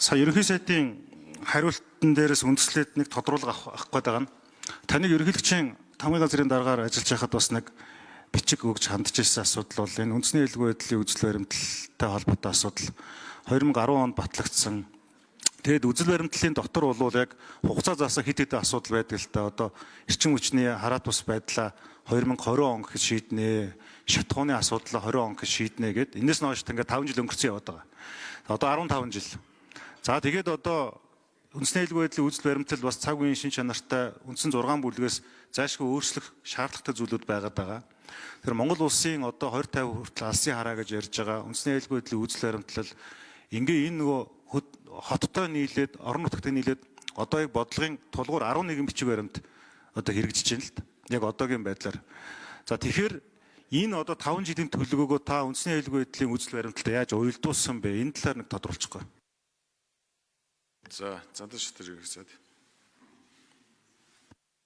Сая ерөнхий сайдын хариултан дээрээс үндэслээд нэг тодруулга авах гээд байгаа нь таныг ерөнхийлөгчийн тамгын газрын дараагаар ажиллаж байхад бас нэг бичиг өгж хандж ирсэн асуудал бол энэ үндэсний аюулгүй байдлын үзэл баримталтай холбоотой асуудал 2010 онд батлагдсан. Тэгэд үзэл баримтлалын дотор бол яг хугацаа заасан хэд хэдэн асуудал байдаг л та. Одоо эрчим хүчний хараат бус байдлаа 2020 он гэхэд шийднэ. Шатхууны асуудлаа 20 он гэхэд шийднэ гэд. Энэс нь хойш ингээд 5 жил өнгөрцөн яваад байгаа. Одоо 15 жил. За тэгээд одоо үндэсний аюулгүй байдлын үзэл баримтал бас цаг үеийн шин чанартай үндсэн 6 бүлгээс зайлшгүй өөрчлөх шаардлагатай зүйлүүд байгаад байгаа. Тэр Монгол улсын одоо 2050 хүртэл алсын хараа гэж ярьж байгаа үндэсний аюулгүй байдлын үзэл баримтлал ингээ энэ нөгөө хоттой нийлээд орон нутагт нийлээд одоо яг бодлогын тулгуур 11 бичиг баримт одоо хэрэгжиж байна л та. Яг одоогийн байдлаар. За тэгэхээр энэ одоо 5 жилийн төлөвлөгөөгөө та үндэсний аюулгүй байдлын үзэл баримталтай яаж уялдуулсан бэ? Энэ талаар нэг тодорхойлчихгүй. За, зандан шатар иргэсэд.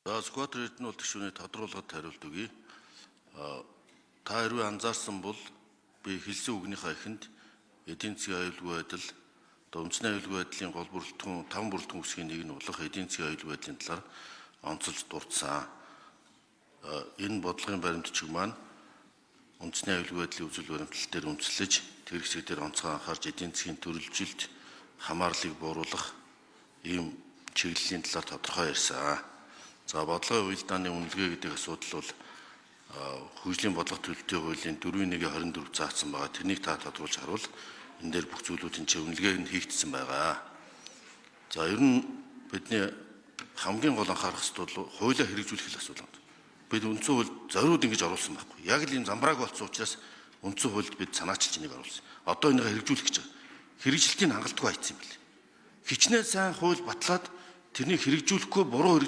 За, скватер эрдэнэ гишүүний тодруулгад хариулт өгье. Та хэрвээ анзаарсан бол би хэлсэн үгнийхээ эхэнд эдийн засгийн аюулгүй байдал, үндэсний аюулгүй байдлын гол бүрэлдэхүүн 5 бүрэлдэхүүн хэсгийн нэг нь болох эдийн засгийн аюулгүй байдлын талаар онцолж дурдсан. Энэ бодлогын баримтчиг маань үндэсний аюулгүй байдлын үзэл баримтлал дээр үндэслэж тэр хэсэг дээр онцгой анхаарч эдийн засгийн төрөлжилт хамаарлыг бууруулах ийм чиглэлийн талаар тодорхой ярьсан. За бодлогын уялдааны үнэлгээ гэдэг асуудал бол хөгжлийн бодлого төлөлтийн хуулийн 4.1-24 заасан байгаа. Тэрнийг та тодруулж харуул. Энэ дээр бүх зүйлүүдийн чинь үнэлгээг нь хийгдсэн байгаа. За ер нь бидний хамгийн гол анхаарах асуудал бол хуулиа хэрэгжүүлэх асуудал. Бид үндсэн хууль зориуд ингэж оруулсан байхгүй. Яг л энэ замбрааг болсон учраас үндсэн хуульд бид санаачилж энийг оруулсан. Одоо энийг хэрэгжүүлэх гэж байгаа. Хэрэгжилтийг хангалтгүй айцсан юм билээ. Хичнээн сайн хууль батлаад тэрнийг хэрэгжүүлэхгүй буруу